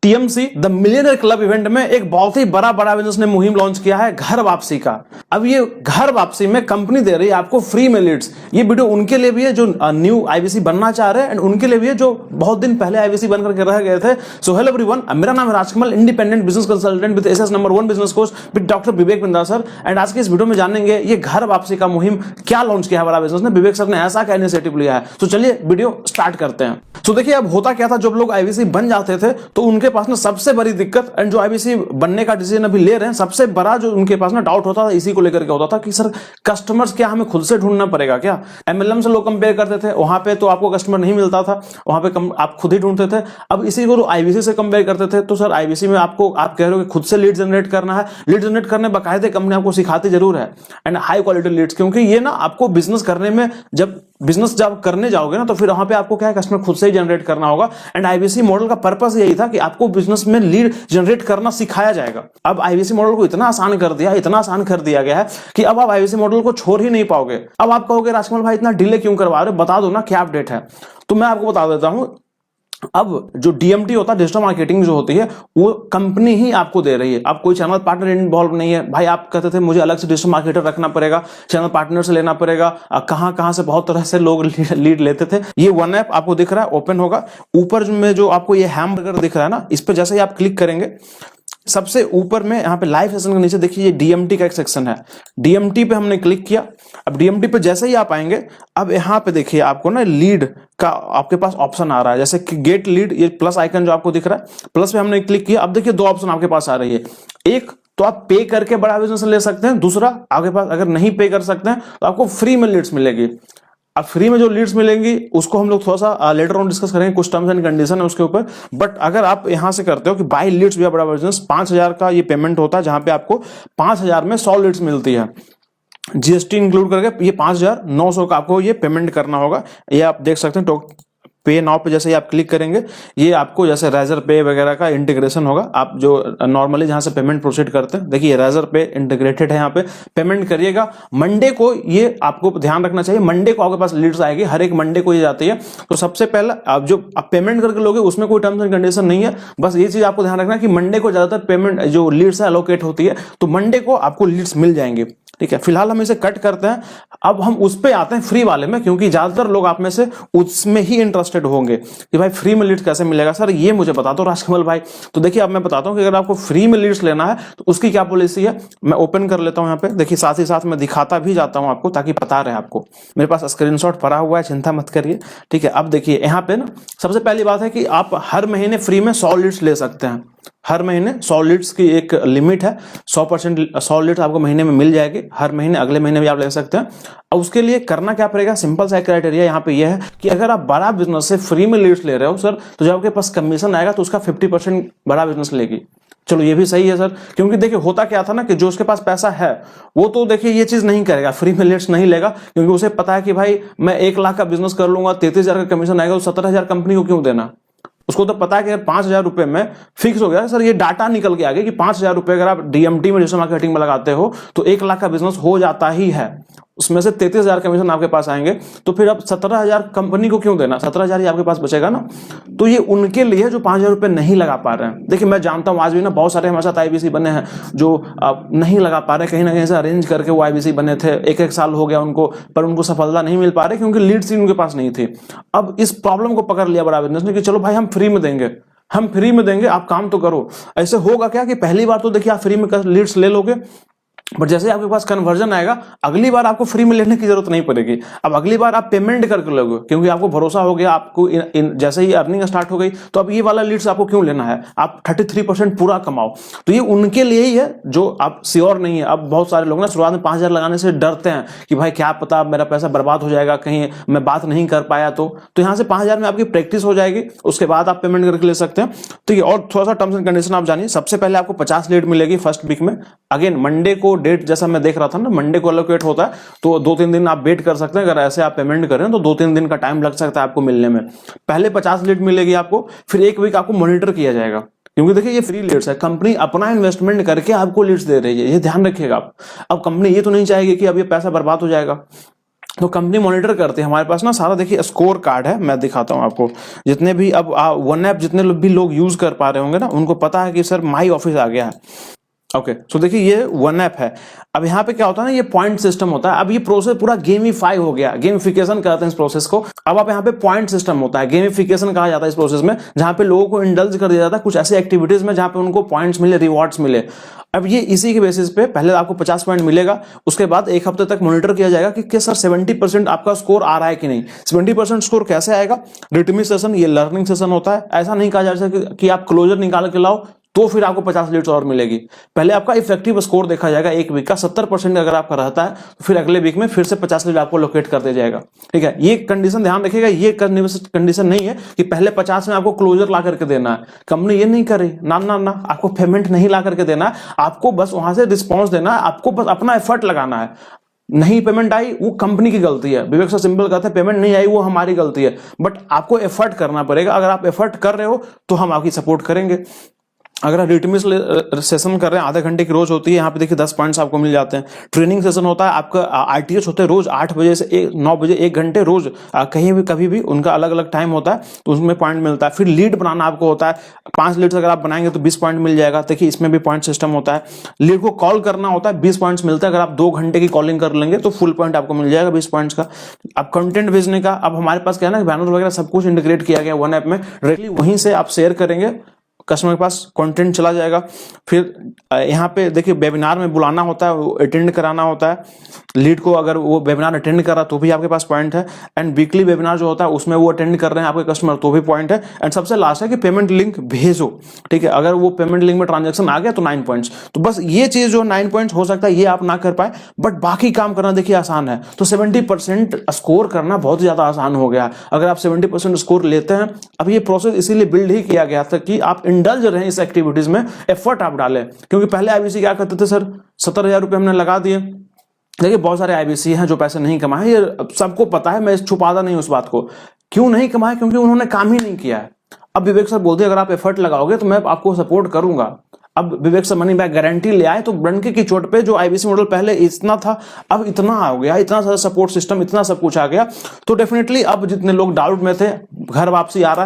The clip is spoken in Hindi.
TMC the millionaire club event में एक बहुत ही बड़ा बिजनेस ने मुहिम लॉन्च किया है घर वापसी का। अब ये घर वापसी में कंपनी दे रही है आपको फ्री में लीड्स। ये वीडियो उनके लिए भी है जो न्यू आईबीसी बनना चाह रहे हैं एंड उनके लिए भी है जो बहुत दिन पहले आईबीसी बनकर के रह गए थे। सो हेलो एवरीवन, मेरा नाम है Rajkamal, independent business consultant with SS number 1 business coach with doctor Vivek Bindra sir. And आज के इस वीडियो में जानेंगे ये घर वापसी का मुहिम क्या लॉन्च किया है बड़ा बिजनेस ने, विवेक सर ने ऐसा क्या इनिशिएटिव लिया है। तो चलिए वीडियो स्टार्ट करते हैं। तो देखिए अब होता क्या था, जब लोग आईबीसी बन जाते थे तो उनके पास ना सबसे बड़ी दिक्कत एंड जो आईबीसी बनने का डिसीजन अभी ले रहे हैं सबसे बड़ा जो उनके पास ना डाउट होता था इसी को लेकर के होता था कि सर कस्टमर्स क्या हमें खुद से ढूंढना पड़ेगा क्या। एमएलएम से लोग कंपेयर करते थे, वहां पे तो आपको कस्टमर नहीं मिलता था, वहां पे आप खुद ही ढूंढते थे। अब इसी को आईबीसी से कंपेयर करते थे तो सर आईबीसी में आपको आप कह रहे हो कि खुद से लीड जनरेट करना है। लीड जनरेट करने बाकायदे कंपनी आपको सिखाती जरूर है एंड हाई क्वालिटी लीड्स, क्योंकि ये ना आपको बिजनेस करने में जब करने जाओगे ना तो फिर वहां पे आपको क्या है कस्टमर खुद से ही जनरेट करना होगा। एंड आईबीसी मॉडल का पर्पस यही था कि आपको बिजनेस में लीड जनरेट करना सिखाया जाएगा। अब आईबीसी मॉडल को इतना आसान कर दिया गया है कि अब आप आईबीसी मॉडल को छोड़ ही नहीं पाओगे। अब आप कहोगे राजकमल भाई इतना डिले क्यों करवा रहे हो, बता दो ना क्या अपडेट है। तो मैं आपको बता देता हूं, अब जो डीएमटी होता है, डिजिटल मार्केटिंग जो होती है, वो कंपनी ही आपको दे रही है। अब कोई चैनल पार्टनर इन्वॉल्व नहीं है। भाई आप कहते थे मुझे अलग से डिजिटल मार्केटर रखना पड़ेगा, चैनल पार्टनर से लेना पड़ेगा, कहां से बहुत तरह से लोग लीड लेते थे। ये वन ऐप आपको दिख रहा है, ओपन होगा। ऊपर में जो आपको ये हैमबर्गर दिख रहा है ना, इस पर जैसे ही आप क्लिक करेंगे सबसे ऊपर में यहाँ पे लाइव सेशन के नीचे देखिए ये डीएमटी का एक सेक्शन है। डीएमटी पे हमने क्लिक किया। अब डीएमटी पे जैसे ही आप आएंगे, अब यहाँ पे देखिए आपको ना लीड का आपके पास ऑप्शन आ रहा है, जैसे कि गेट लीड, ये प्लस आइकन जो आपको दिख रहा है, प्लस पे हमने क्लिक किया। अब देखिए दो ऑप्शन आपके पास आ रही है। एक तो आप पे करके बड़ा बिजनेस ले सकते हैं, दूसरा आपके पास अगर नहीं पे कर सकते हैं तो आपको फ्री में लीड्स मिलेगी। अब फ्री में जो लीड्स मिलेंगी उसको हम लोग थोड़ा सा लेटर ऑन डिस्कस करेंगे, कुछ टर्म्स एंड कंडीशन है उसके ऊपर। बट अगर आप यहां से करते हो कि बाय लीड्स भी बड़ा बिजनेस, 5,000 का ये पेमेंट होता है, जहां पे आपको 5,000 में 100 लीड्स मिलती है। जीएसटी इंक्लूड करके ये 5,900 का आपको ये पेमेंट करना होगा। ये आप देख सकते हैं पे नाउ पे जैसे ही आप क्लिक करेंगे ये आपको जैसे रेजर पे वगैरह का इंटीग्रेशन होगा। आप जो नॉर्मली जहां से पेमेंट प्रोसीड करते हैं, देखिए रेजर पे इंटीग्रेटेड है, यहाँ पे पेमेंट करिएगा। मंडे को ये आपको ध्यान रखना चाहिए, मंडे को आपके पास लीड्स आएगी, हर एक मंडे को ये जाती है। तो सबसे पहले आप जो आप पेमेंट करके लोगे उसमें कोई टर्म्स एंड कंडीशन नहीं है, बस ये चीज आपको ध्यान रखना है कि मंडे को ज्यादातर पेमेंट जो लीड्स है एलोकेट होती है, तो मंडे को आपको लीड्स मिल जाएंगे। ठीक है, फिलहाल हम इसे कट करते हैं। अब हम उस पे आते हैं फ्री वाले में, क्योंकि ज्यादातर लोग आप में से उसमें ही इंटरेस्टेड होंगे कि भाई फ्री में लीड्स कैसे मिलेगा सर, ये मुझे बता दो राजकमल भाई। तो देखिए अब मैं बताता हूं कि अगर आपको फ्री में लीड्स लेना है तो उसकी क्या पॉलिसी है। मैं ओपन कर लेता हूं यहाँ पे, देखिए साथ ही साथ मैं दिखाता भी जाता हूं आपको ताकि पता रहे आपको। मेरे पास स्क्रीनशॉट पड़ा हुआ है, चिंता मत करिए। ठीक है, अब देखिए यहाँ पे ना सबसे पहली बात है कि आप हर महीने फ्री में 100 लीड्स ले सकते हैं। हर महीने 100 लीड्स की एक लिमिट है, 100 लीड्स आपको महीने में मिल जाएगी। हर महीने अगले महीने भी आप ले सकते हैं। अब उसके लिए करना क्या पड़ेगा, सिंपल सा क्राइटेरिया यहाँ पे यह है कि अगर आप बड़ा बिजनेस से फ्री में लीड्स ले रहे हो सर, तो जब आपके पास कमीशन आएगा तो उसका 50% बड़ा बिजनेस लेगी। चलो ये भी सही है सर, क्योंकि देखिए होता क्या था ना कि जो उसके पास पैसा है वो तो देखिए ये चीज नहीं करेगा, फ्री में लीड्स नहीं लेगा, क्योंकि उसे पता है कि भाई मैं 1 लाख का बिजनेस कर लूंगा, 33,000 का कमीशन आएगा, तो 17,000 कंपनी को क्यों देना। उसको तो पता है कि 5,000 रुपए में फिक्स हो गया सर, ये डाटा निकल के आ गया कि 5,000 रुपए अगर आप डीएमटी में डिजिटल मार्केटिंग में लगाते हो तो 1 लाख का बिजनेस हो जाता ही है। उसमें से 33,000 कमीशन आपके पास आएंगे, तो फिर अब 17,000 कंपनी को क्यों देना, 17,000 ही आपके पास बचेगा ना। तो ये उनके लिए जो 5,000 रुपए नहीं लगा पा रहे हैं। देखिए मैं जानता हूं आज भी ना बहुत सारे हमारे साथ आईबीसी बने हैं जो नहीं लगा पा रहे, कहीं ना कहीं से अरेंज करके वो आईबीसी बने थे, 1-1 साल हो गया उनको, पर उनको सफलता नहीं मिल पा रही क्योंकि लीड्स ही उनके पास नहीं थी। अब इस प्रॉब्लम को पकड़ लिया बड़ा बिजनेस ने कि चलो भाई हम फ्री में देंगे, आप काम तो करो। ऐसे होगा क्या कि पहली बार तो देखिए आप फ्री में लीड्स ले लोगे, बट जैसे आपके पास कन्वर्जन आएगा अगली बार आपको फ्री में लेने की जरूरत नहीं पड़ेगी। अब अगली बार आप पेमेंट करके लोगे, क्योंकि आपको भरोसा हो गया, आपको जैसे ही अर्निंग स्टार्ट हो गई तो अब ये वाला लीड्स आपको क्यों लेना है, आप 33% पूरा कमाओ। तो ये उनके लिए ही है जो आप श्योर नहीं है। अब बहुत सारे लोग ना शुरुआत में 5,000 लगाने से डरते हैं कि भाई क्या पता मेरा पैसा बर्बाद हो जाएगा, कहीं मैं बात नहीं कर पाया तो यहाँ से 5,000 में आपकी प्रैक्टिस हो जाएगी, उसके बाद आप पेमेंट करके ले सकते हैं। ठीक है, और थोड़ा सा टर्म्स एंड कंडीशन आप जानिए। सबसे पहले आपको 50 लीड मिलेगी फर्स्ट वीक में। अगेन मंडे को डेट जैसा मैं देख रहा था ना, मंडे को एलोकेट होता है, तो 2-3 दिन आप वेट कर सकते हैं। अगर ऐसे आप पेमेंट करें तो 2-3 दिन का टाइम लग सकता है आपको मिलने में। पहले 50 लीड मिलेगी आपको, फिर 1 वीक आपको मॉनिटर किया जाएगा, क्योंकि देखिए ये फ्री लीड्स है, कंपनी अपना इन्वेस्टमेंट करके आपको लीड्स दे रही है, ये ध्यान रखिएगा आप। अब कंपनी ये तो नहीं चाहेगी कि अब ये पैसा बर्बाद हो जाएगा। तो कंपनी मॉनिटर करती है। हमारे पास ना सारा देखिए स्कोर कार्ड है, मैं दिखाता हूँ आपको। जितने भी अब वन ऐप जितने भी लोग यूज कर पा रहे होंगे ना, उनको पता है कि सर माई ऑफिस आ गया है। ओके सो देखिए ये वन ऐप है। अब यहाँ पे क्या होता है ना, ये पॉइंट सिस्टम होता है। अब ये प्रोसेस पूरा गेमिफाई हो गया, गेमिफिकेशन कहते हैं इस प्रोसेस को। अब आप यहाँ पे पॉइंट सिस्टम होता है, गेमिफिकेशन कहा जाता है इस प्रोसेस में, जहां पे लोगों को इंडल्ज कर दिया जाता है कुछ ऐसी एक्टिविटीज में जहां पे उनको पॉइंट्स मिले, रिवॉर्ड्स मिले। अब ये इसी के बेसिस पे पहले आपको 50 पॉइंट मिलेगा, उसके बाद एक हफ्ते तक मॉनिटर किया जाएगा कि सर 70% आपका स्कोर आ रहा है कि नहीं। 70% स्कोर कैसे आएगा? रिटमी सेशन, ये लर्निंग सेशन होता है। ऐसा नहीं कहा जा सकता कि आप क्लोजर निकाल के लाओ तो फिर आपको 50 लीड्स और मिलेगी। पहले आपका इफेक्टिव स्कोर देखा जाएगा एक वीक का। 70% अगर आपका रहता है तो फिर अगले वीक में फिर से 50 लीड आपको लोकेट कर दिया जाएगा। ठीक है, ये कंडीशन ध्यान रखिएगा। ये कंडीशन नहीं है कि पहले 50 में आपको क्लोजर ला करके देना है। कंपनी ये नहीं कर रही, ना ना ना, आपको पेमेंट नहीं ला करके देना है, आपको बस वहां से रिस्पॉन्स देना है, आपको बस अपना एफर्ट लगाना है। नहीं पेमेंट आई वो कंपनी की गलती है, विवेक सर सिंपल कहते हैं पेमेंट नहीं आई वो हमारी गलती है, बट आपको एफर्ट करना पड़ेगा। अगर आप एफर्ट कर रहे हो तो हम आपकी सपोर्ट करेंगे। अगर आप रिटमी सेशन कर रहे हैं, आधे घंटे की रोज होती है, यहाँ पे देखिए 10 पॉइंट्स आपको मिल जाते हैं। ट्रेनिंग सेशन होता है आपका, आरटीएस होते हैं रोज 8 बजे से 9 बजे, 1 घंटे रोज, कहीं भी कभी भी उनका अलग अलग टाइम होता है, तो उसमें पॉइंट मिलता है। फिर लीड बनाना आपको होता है, 5 लीड्स अगर आप बनाएंगे तो 20 पॉइंट मिल जाएगा। देखिए इसमें भी पॉइंट सिस्टम होता है। लीड को कॉल करना होता है, 20 पॉइंट्स मिलता है। अगर आप 2 घंटे की कॉलिंग कर लेंगे तो फुल पॉइंट आपको मिल जाएगा 20 पॉइंट्स का। अब कंटेंट भेजने का, अब हमारे पास क्या है ना, बैनर वगैरह सब कुछ इंटीग्रेट किया गया वन ऐप में। डायरेक्टली वहीं से आप शेयर करेंगे, कस्टमर के पास कंटेंट चला जाएगा। फिर यहाँ पे देखिए वेबिनार में बुलाना होता है, वो अटेंड कराना होता है लीड को। अगर वो वेबिनार अटेंड कर रहा तो भी आपके पास पॉइंट है। एंड वीकली वेबिनार जो होता है उसमें वो अटेंड कर रहे हैं आपके कस्टमर तो भी पॉइंट है। एंड सबसे लास्ट है कि पेमेंट लिंक भेजो। ठीक है, अगर वो पेमेंट लिंक में ट्रांजेक्शन आ गया तो 9 पॉइंट्स। तो बस ये चीज जो 9 पॉइंट्स हो सकता है ये आप ना कर पाए, बट बाकी काम करना देखिए आसान है। तो 70% स्कोर करना बहुत ज्यादा आसान हो गया। अगर आप 70% स्कोर लेते हैं, अब ये प्रोसेस इसीलिए बिल्ड ही किया गया था कि आप इंडल्ज रहे इस एक्टिविटीज में, एफर्ट आप डालें। क्योंकि पहले आईबीसी क्या करते थे, सर 70,000 रुपए हमने लगा दिए। देखिए बहुत सारे आईबीसी हैं जो पैसे नहीं कमाए, ये सबको पता है, मैं छुपाता नहीं उस बात को। क्यों नहीं कमाए? क्योंकि उन्होंने काम ही नहीं किया है। अब विवेक सर बोलते हैं अगर आप एफर्ट लगाओगे तो मैं आपको सपोर्ट करूंगा। अब विवेक सर मनी बैक गारंटी ले आए तो डंके की चोट पे जो आईबीसी मॉडल पहले इतना था अब इतना हो गया, इतना सारा सपोर्ट सिस्टम, इतना सब कुछ आ गया। तो डेफिनेटली अब जितने लोग डाउट में थे, घर वापसी आ रहा है।